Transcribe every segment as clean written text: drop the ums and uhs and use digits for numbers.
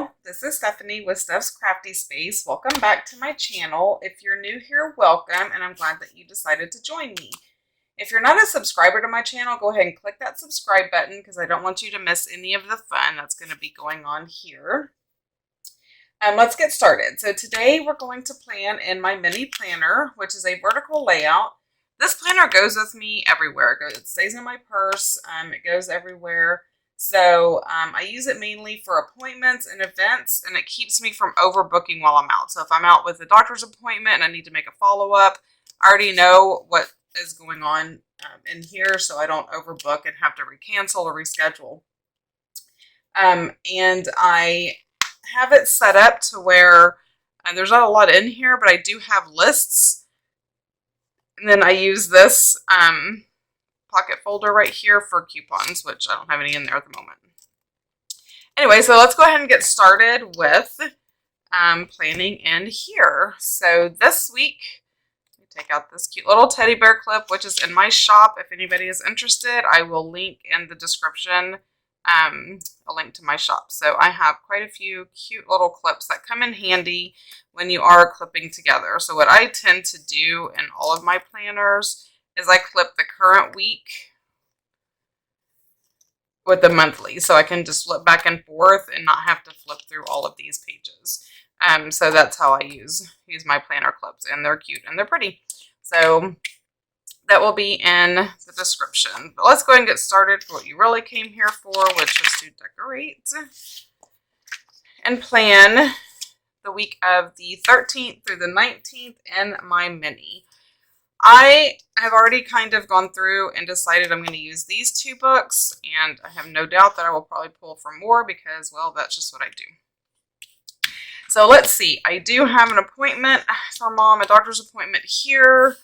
all, this is Stephanie with Stephscraftyspace. Welcome back to my channel. If you're new here, welcome, and I'm glad that you decided to join me. If you're not a subscriber to my channel, go ahead and click that subscribe button because I don't want you to miss any of the fun that's going to be going on here. Let's get started. So today we're going to plan in my mini planner, which is a vertical layout. This planner goes with me everywhere. It stays in my purse. It goes everywhere. So I use it mainly for appointments and events, and it keeps me from overbooking while I'm out. So if I'm out with a doctor's appointment and I need to make a follow-up, I already know what is going on in here, so I don't overbook and have to recancel or reschedule. And I have it set up to where there's not a lot in here, but I do have lists. And then I use this pocket folder right here for coupons, which I don't have any in there at the moment. Anyway, so let's go ahead and get started with planning in here. So this week, let me take out this cute little teddy bear clip, which is in my shop. If anybody is interested, I will link in the description a link to my shop. So I have quite a few cute little clips that come in handy when you are clipping together. So what I tend to do in all of my planners is I clip the current week with the monthly, so I can just flip back and forth and not have to flip through all of these pages. So that's how I use my planner clips, and they're cute and they're pretty. So that will be in the description. But let's go ahead and get started for what you really came here for, which is to decorate and plan the week of the 13th through the 19th in my mini. I have already kind of gone through and decided I'm going to use these two books, and I have no doubt that I will probably pull for more because, well, that's just what I do. So let's see. I do have an appointment for Mom, a doctor's appointment here.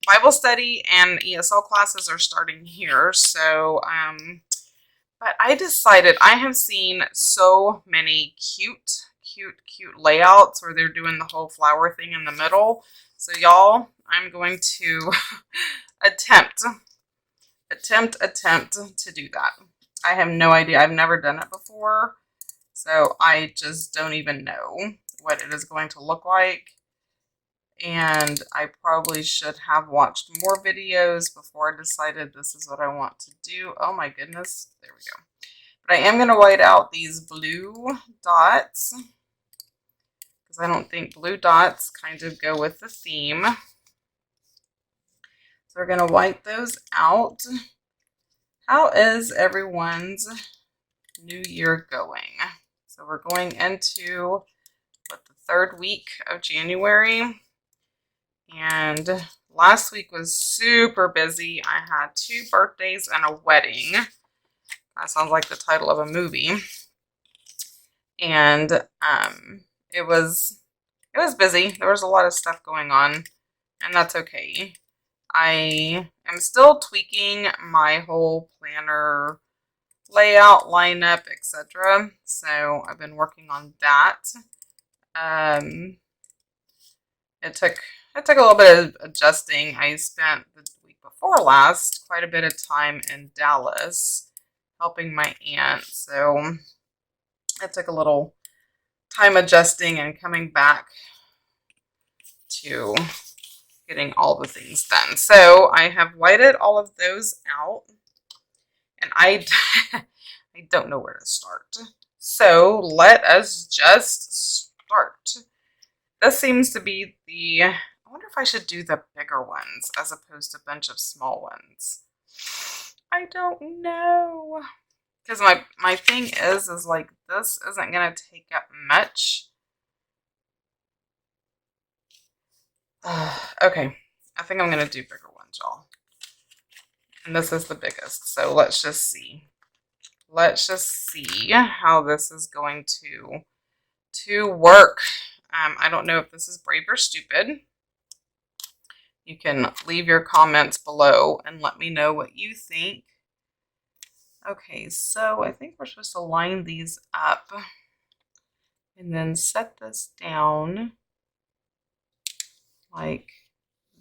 Bible study and ESL classes are starting here. So, but I decided I have seen so many cute layouts where they're doing the whole flower thing in the middle. So y'all, I'm going to attempt to do that. I have no idea. I've never done it before. So I just don't even know what it is going to look like. And I probably should have watched more videos before I decided this is what I want to do. Oh my goodness. There we go. But I am going to white out these blue dots, I don't think blue dots kind of go with the theme. So we're going to white those out. How is everyone's new year going? So we're going into the third week of January. And last week was super busy. I had 2 birthdays and a wedding. That sounds like the title of a movie. And it was busy. There was a lot of stuff going on, and that's okay. I am still tweaking my whole planner layout, lineup, etc. So I've been working on that. It took a little bit of adjusting. I spent the week before last quite a bit of time in Dallas helping my aunt, so it took a little time adjusting and coming back to getting all the things done. So I have whited all of those out, and I don't know where to start. So let us just start. This seems to be I wonder if I should do the bigger ones as opposed to a bunch of small ones. I don't know. Because my thing is like, this isn't going to take up much. Okay, I think I'm going to do bigger ones, y'all. And this is the biggest, so let's just see. Let's just see how this is going to work. I don't know if this is brave or stupid. You can leave your comments below and let me know what you think. Okay, so I think we're supposed to line these up and then set this down like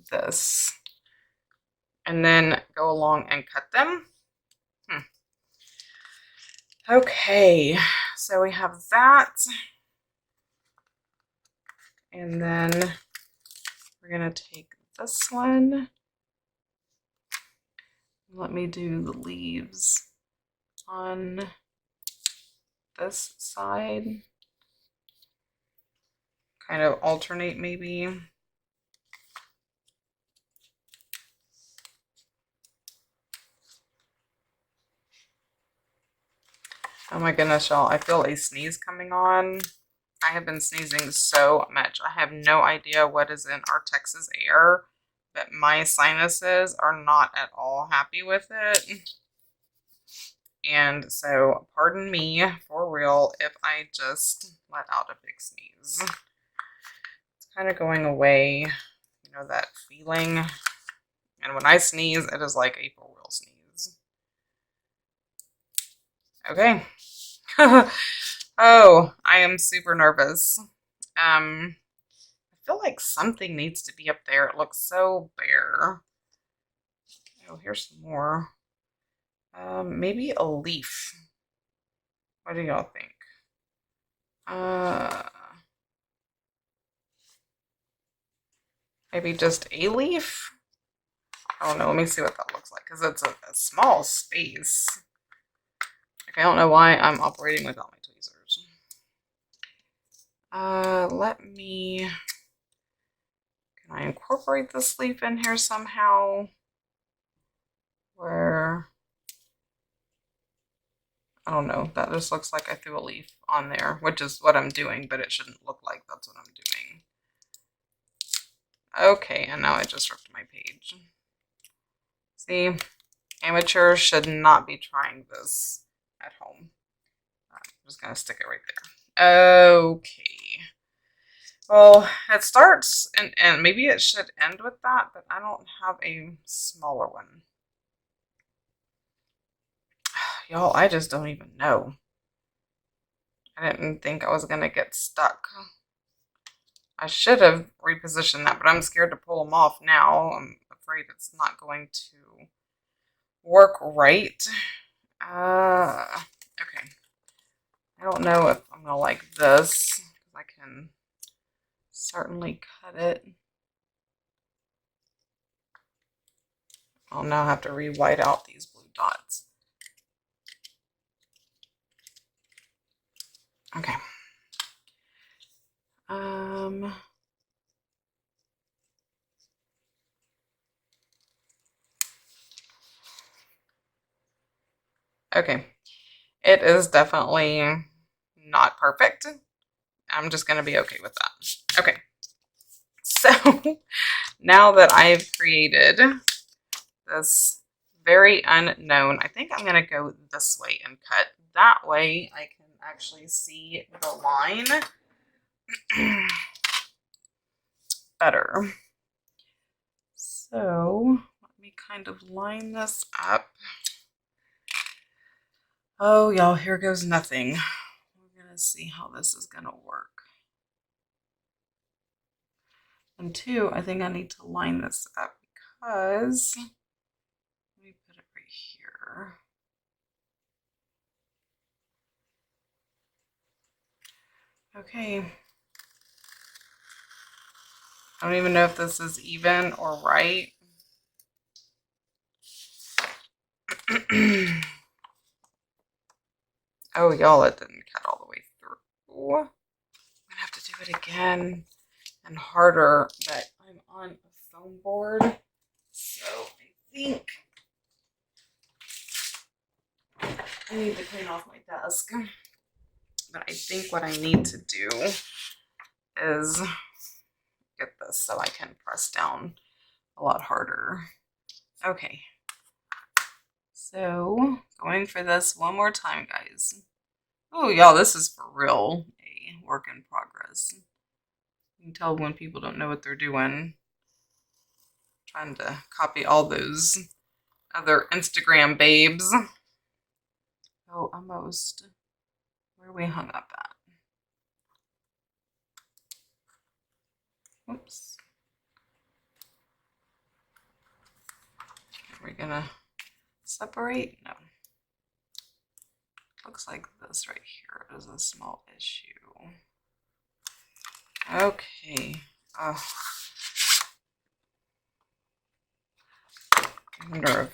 this, and then go along and cut them. Okay, so we have that. And then we're going to take this one. Let me do the leaves on this side. Kind of alternate maybe. Oh my goodness, y'all. I feel a sneeze coming on. I have been sneezing so much. I have no idea what is in our Texas air, but my sinuses are not at all happy with it. And so, pardon me for real if I just let out a big sneeze. It's kind of going away, you know, that feeling. And when I sneeze, it is like a for real sneeze. Okay. Oh, I am super nervous. I feel like something needs to be up there. It looks so bare. Oh, here's some more. Maybe a leaf. What do y'all think? Maybe just a leaf? I don't know. Let me see what that looks like because it's a small space. Okay, I don't know why I'm operating without my tweezers. Let me... Can I incorporate this leaf in here somehow? Where... I don't know. That just looks like I threw a leaf on there, which is what I'm doing, but it shouldn't look like that's what I'm doing. Okay, and now I just ripped my page. See, amateurs should not be trying this at home. I'm just going to stick it right there. Okay. Well, it starts, and maybe it should end with that, but I don't have a smaller one. Y'all, I just don't even know. I didn't think I was going to get stuck. I should have repositioned that, but I'm scared to pull them off now. I'm afraid it's not going to work right. Okay. I don't know if I'm going to like this, because I can certainly cut it. I'll now have to re-white out these blue dots. Okay. Okay. It is definitely not perfect. I'm just going to be okay with that. Okay. So now that I've created this very unknown, I think I'm going to go this way and cut. That way I can actually see the line better. So let me kind of line this up. Oh, y'all, here goes nothing. We're going to see how this is going to work. And two, I think I need to line this up because, let me put it right here. Okay. I don't even know if this is even or right. Oh, y'all, it didn't cut all the way through. I'm gonna have to do it again and harder, but I'm on a foam board, so I think I need to clean off my desk. But I think what I need to do is get this so I can press down a lot harder. Okay. So, going for this one more time, guys. Oh, y'all, this is for real a work in progress. You can tell when people don't know what they're doing. Trying to copy all those other Instagram babes. Oh, almost. Where are we hung up at? Oops. Are we gonna separate? No. looks like this right here is a small issue. Okay. I wonder if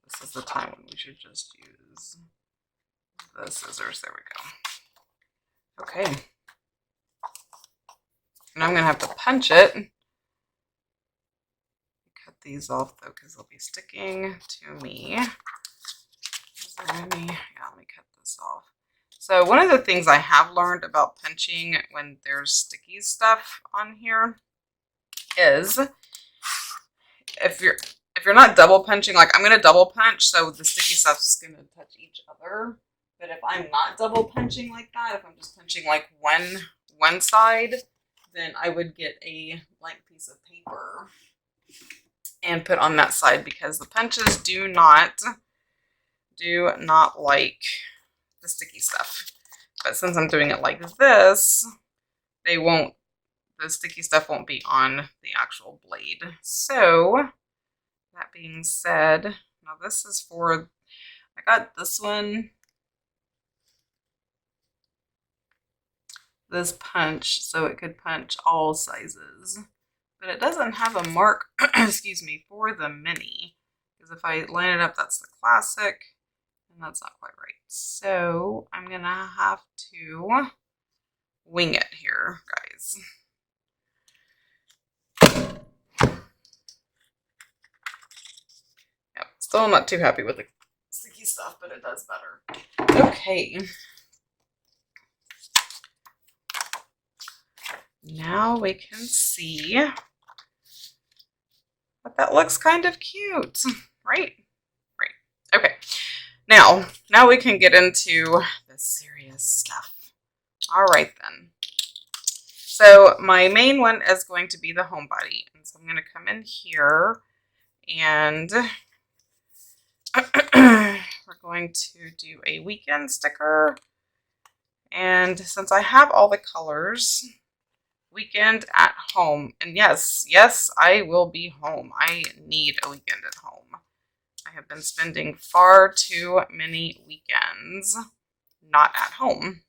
this is the time when we should just use the scissors. There we go. Okay. And I'm going to have to punch it. Cut these off though because they'll be sticking to me. Is there any? Yeah, let me cut this off. So one of the things I have learned about punching when there's sticky stuff on here is if you're not double punching, like I'm gonna double punch, so the sticky stuff's gonna touch each other. But if I'm not double punching like that, if I'm just punching like one side, then I would get a blank piece of paper and put on that side because the punches do not like the sticky stuff. But since I'm doing it like this, the sticky stuff won't be on the actual blade. So that being said, now this is for, I got this one, this punch, so it could punch all sizes. But it doesn't have a mark, excuse me, for the mini. Because if I line it up, that's the classic. And that's not quite right. So I'm going to have to wing it here, guys. Yep, still not too happy with the sticky stuff, but it does better. Okay. Now we can see but that looks kind of cute, right? Right. Okay. Now we can get into the serious stuff. All right then. So my main one is going to be the homebody. And so I'm going to come in here and we're going to do a weekend sticker. And since I have all the colors, weekend at home. And yes, I will be home. I need a weekend at home. I have been spending far too many weekends not at home.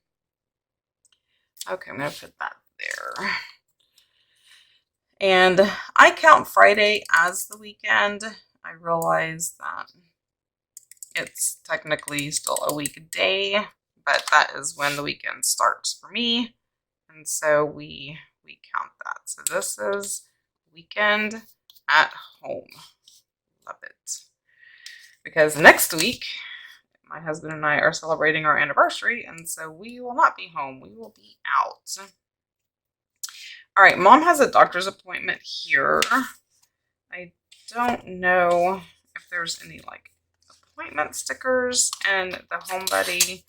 Okay, I'm going to put that there. And I count Friday as the weekend. I realize that it's technically still a weekday, but that is when the weekend starts for me. And so we count that. So this is weekend at home. Love it. Because next week, my husband and I are celebrating our anniversary, and so we will not be home. We will be out. All right, Mom has a doctor's appointment here. I don't know if there's any like appointment stickers in the Home Buddy,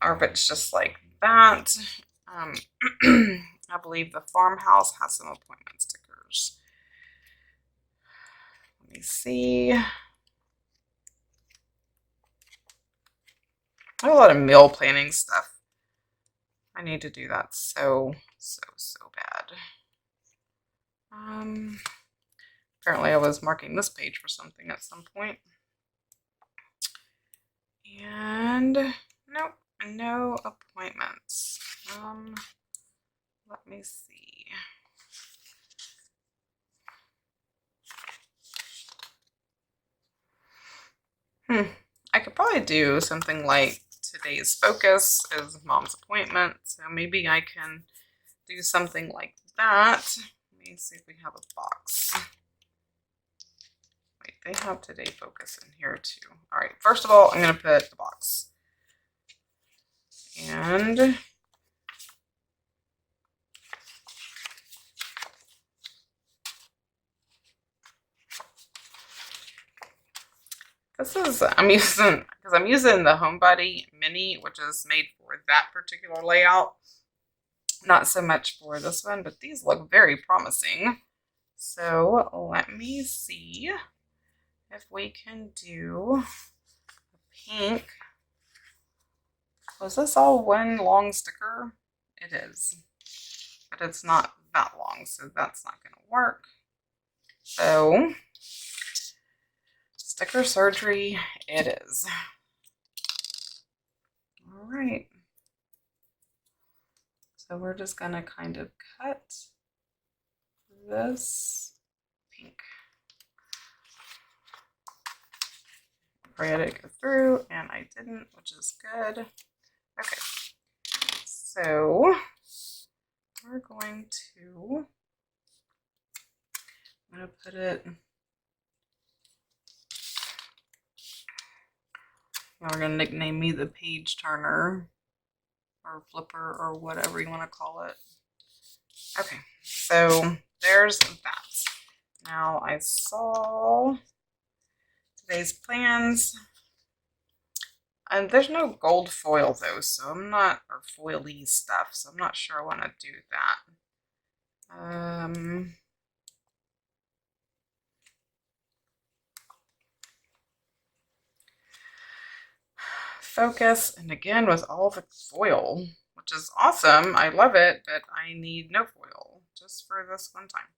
or if it's just like that. I believe the farmhouse has some appointment stickers. Let me see. I have a lot of meal planning stuff. I need to do that so bad. Apparently I was marking this page for something at some point. And nope, no appointments. Let me see. I could probably do something like today's focus is Mom's appointment. So maybe I can do something like that. Let me see if we have a box. Wait, they have today focus in here too. All right, first of all, I'm going to put the box. And this is, I'm using the Home Buddy Mini, which is made for that particular layout. Not so much for this one, but these look very promising. So let me see if we can do a pink. Was this all one long sticker? It is, but it's not that long, so that's not going to work. So sticker surgery it is. right. So we're just going to kind of cut this pink. Pray I didn't go through, and I didn't, which is good. Okay, so we're going to, I'm going to put it, we're going to nickname me the page turner or flipper or whatever you want to call it. Okay, so there's that. Now I saw today's plans, and there's no gold foil though, so I'm not, or foily stuff, so I'm not sure I want to do that. Focus, and again with all the foil, which is awesome. I love it, but I need no foil just for this one time.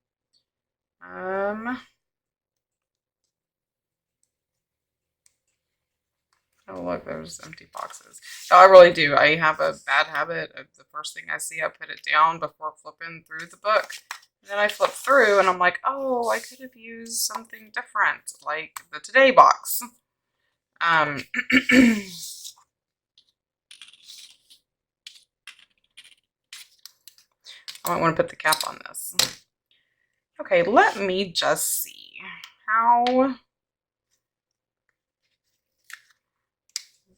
Oh look, there's empty boxes. So I really do. I have a bad habit of the first thing I see, I put it down before flipping through the book. And then I flip through and I'm like, oh, I could have used something different, like the Today box. I might want to put the cap on this. Okay, let me just see how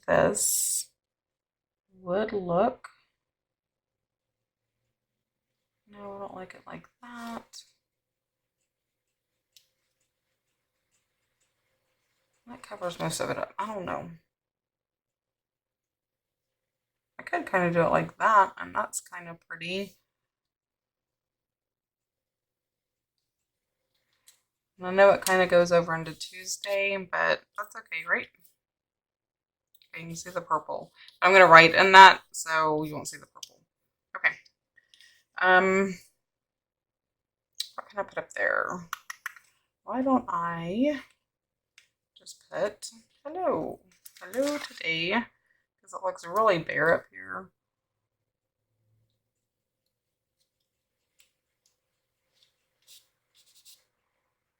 this would look. No, I don't like it like that. That covers most of it up. I don't know. I could kind of do it like that, and that's kind of pretty. And I know it kind of goes over into Tuesday, but that's okay, right? Okay, you can see the purple. I'm going to write in that, so you won't see the purple. Okay. What can I put up there? Why don't I just put hello today, because it looks really bare up here.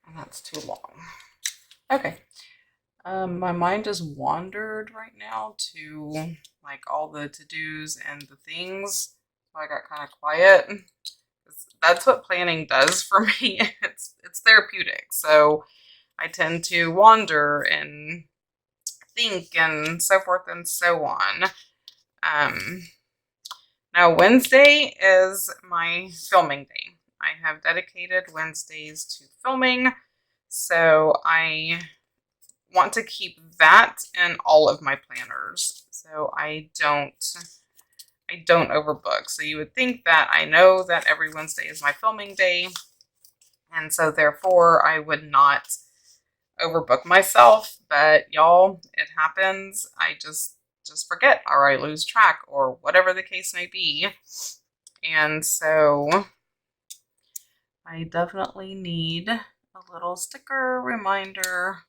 And that's too long. Okay. My mind just wandered right now to like all the to-dos and the things. So I got kind of quiet. That's what planning does for me. It's therapeutic. So I tend to wander and think and so forth and so on. Now Wednesday is my filming day. I have dedicated Wednesdays to filming, so I want to keep that in all of my planners, so I don't overbook. So you would think that I know that every Wednesday is my filming day, and so therefore I would not overbook myself, but y'all, it happens. I just forget, or I lose track, or whatever the case may be. And so I definitely need a little sticker reminder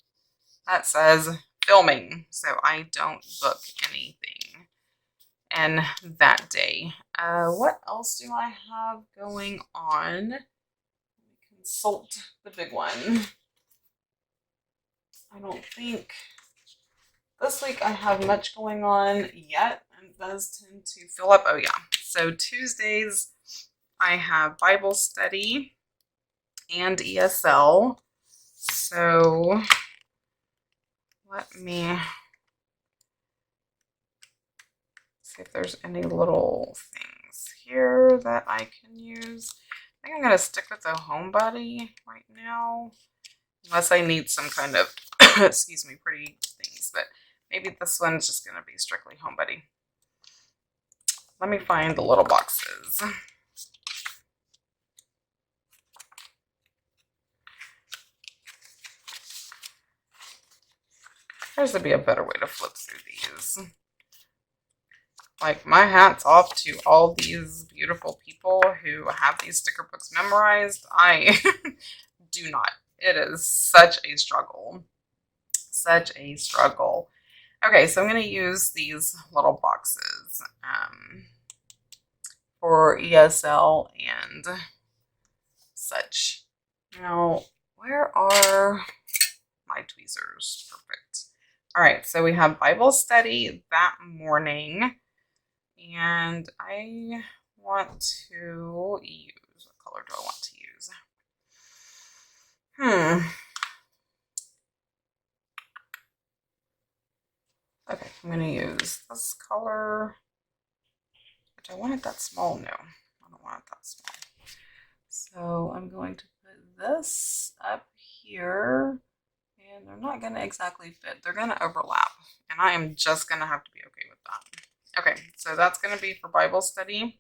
that says filming, so I don't book anything in that day. What else do I have going on? Let me consult the big one. I don't think this week I have much going on yet, and it does tend to fill up. Oh yeah, so Tuesdays I have Bible study and ESL. So let me see if there's any little things here that I can use. I think I'm going to stick with the Homebody right now, unless I need some kind of, excuse me, pretty things, but maybe this one's just going to be strictly Homebody. Let me find the little boxes. There's to be a better way to flip through these. Like, my hat's off to all these beautiful people who have these sticker books memorized. I do not. It is such a struggle. Such a struggle. Okay, so I'm going to use these little boxes. videos for ESL and such. Now, where are my tweezers? Perfect. All right, so we have Bible study that morning, and I want to use, what color do I want to use? Okay, I'm going to use this color, which I want it that small. No, I don't want it that small. So I'm going to put this up here, and they're not going to exactly fit. They're going to overlap, and I am just going to have to be okay with that. Okay, so that's going to be for Bible study,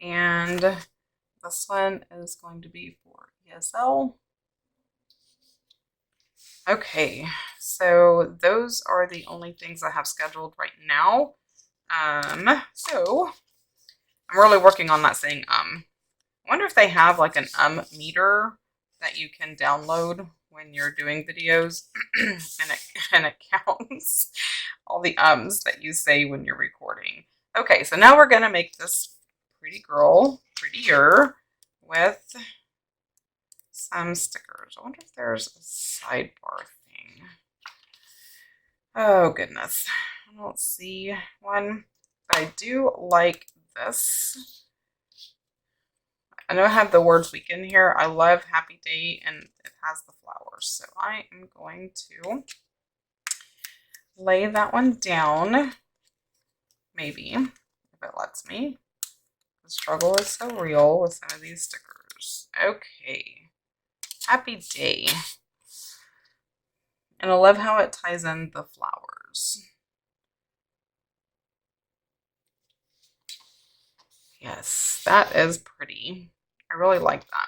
and this one is going to be for ESL. Okay, so those are the only things I have scheduled right now. So I'm really working on that saying I wonder if they have like an meter that you can download when you're doing videos and it counts all the ums that you say when you're recording. Okay, so now we're gonna make this pretty girl prettier with some stickers. I wonder if there's a sidebar thing. Oh goodness, I don't see one, but I do like this. I know I have the words weekend here. I love Happy Day, and it has the flowers. So I am going to lay that one down, maybe, if it lets me. The struggle is so real with some of these stickers. Okay, Happy Day. And I love how it ties in the flowers. Yes, that is pretty. I really like that.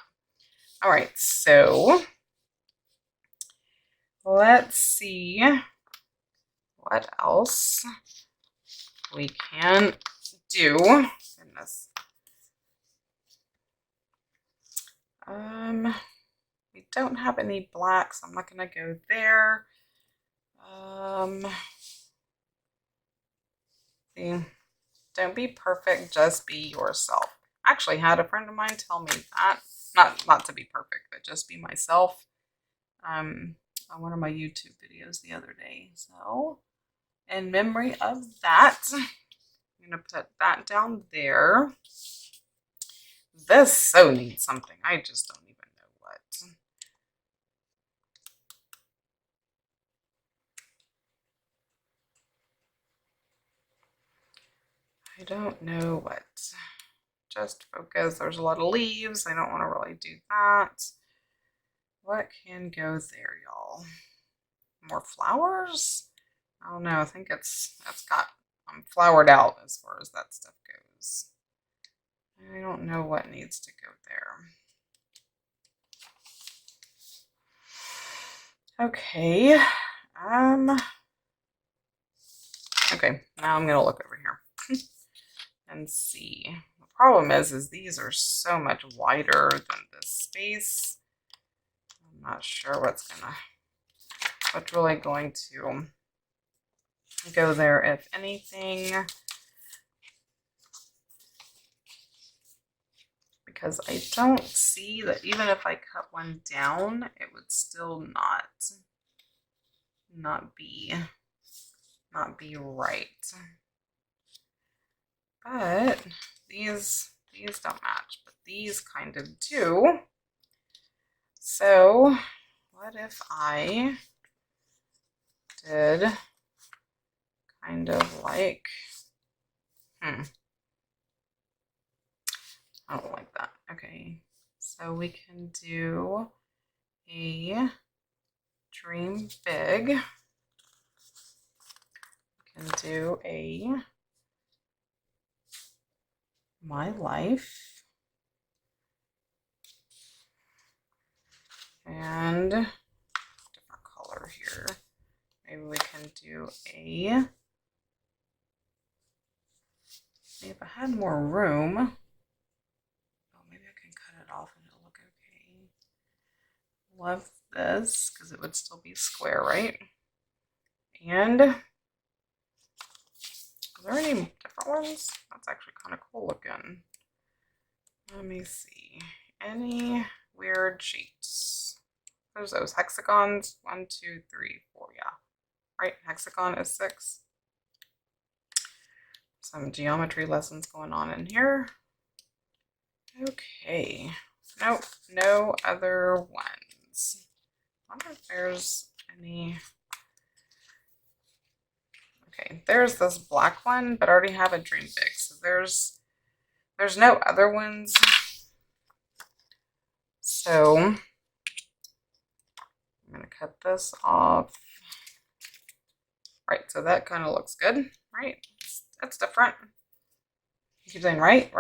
All right, so let's see what else we can do. Goodness. We don't have any blacks. I'm not gonna go there. See, don't be perfect, just be yourself. I actually had a friend of mine tell me that. Not to be perfect, but just be myself. On one of my YouTube videos the other day. So, in memory of that, I'm gonna put that down there. This so needs something. I just don't even know what. I don't know what. Just focus. There's a lot of leaves. I don't want to really do that. What can go there, y'all? More flowers? I don't know. I think it's got flowered out as far as that stuff goes. I don't know what needs to go there. Okay. Okay, now I'm gonna look over here and see. The problem is these are so much wider than this space. I'm not sure what's really going to go there, if anything. Because I don't see that even if I cut one down, it would still not be right. But these don't match, but these kind of do. So what if I did kind of like, I don't like that. Okay, so we can do a dream big. We can do a my life. And different color here. Maybe we can do a, if I had more room, oh, maybe I can cut it off and it'll look okay. Love this because it would still be square, right? And Are there any different ones? That's actually kind of cool looking. Let me see. Any weird shapes? There's those hexagons. 1, 2, 3, 4. Yeah. Right? Hexagon is 6. Some geometry lessons going on in here. Okay. Nope. No other ones. I wonder if there's any. Okay. There's this black one, but I already have a Dream Big. So there's no other ones. So I'm going to cut this off. Right, so that kind of looks good, right? That's different. You keep saying, right?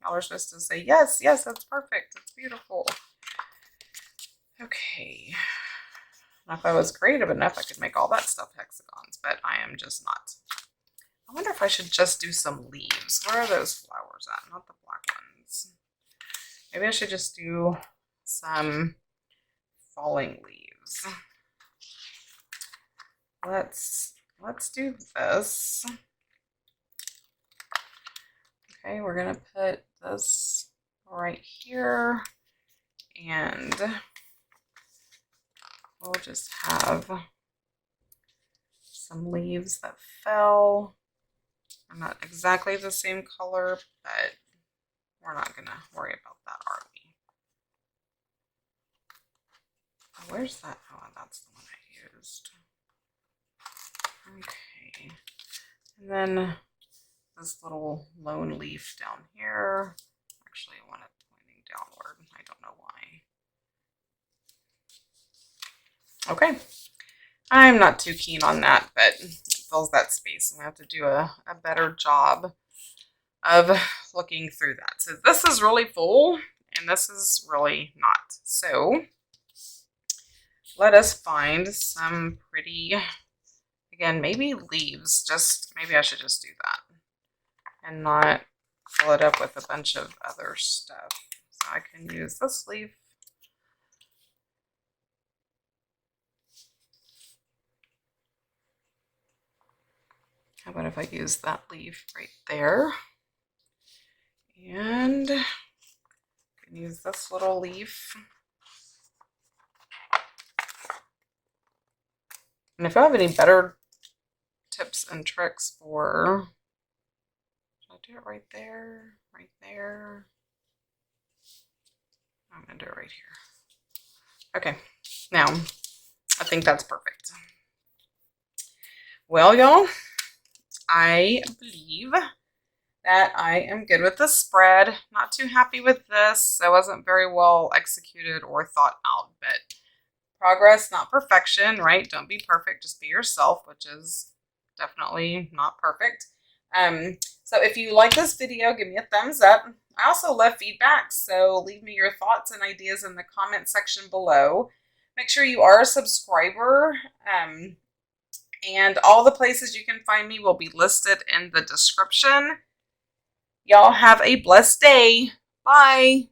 Y'all are supposed to say, yes, that's perfect. It's beautiful. Okay. Now, if I was creative enough, I could make all that stuff hexagons, but I am just not. I wonder if I should just do some leaves. Where are those flowers at? Not the black ones. Maybe I should just do some falling leaves. Let's do this. Okay, we're gonna put this right here, and we'll just have some leaves that fell. They're not exactly the same color, but we're not gonna worry about that, are we? Oh, where's that? Oh, that's the one I used. Okay, and then this little lone leaf down here. Actually, I want it pointing downward. I don't know why. Okay, I'm not too keen on that, but it fills that space, and I have to do a better job of looking through that. So this is really full, and this is really not. So let us find some pretty. Again, maybe leaves, maybe I should just do that and not fill it up with a bunch of other stuff. So I can use this leaf. How about if I use that leaf right there? And I can use this little leaf. And if I have any better tips and tricks for, should I do it right there, right there? I'm gonna do it right here. Okay, now I think that's perfect. Well, y'all, I believe that I am good with this spread. Not too happy with this. It wasn't very well executed or thought out, but progress, not perfection, right? Don't be perfect, just be yourself, which is definitely not perfect. So if you like this video, give me a thumbs up. I also love feedback, so leave me your thoughts and ideas in the comment section below. Make sure you are a subscriber, and all the places you can find me will be listed in the description. Y'all have a blessed day. Bye.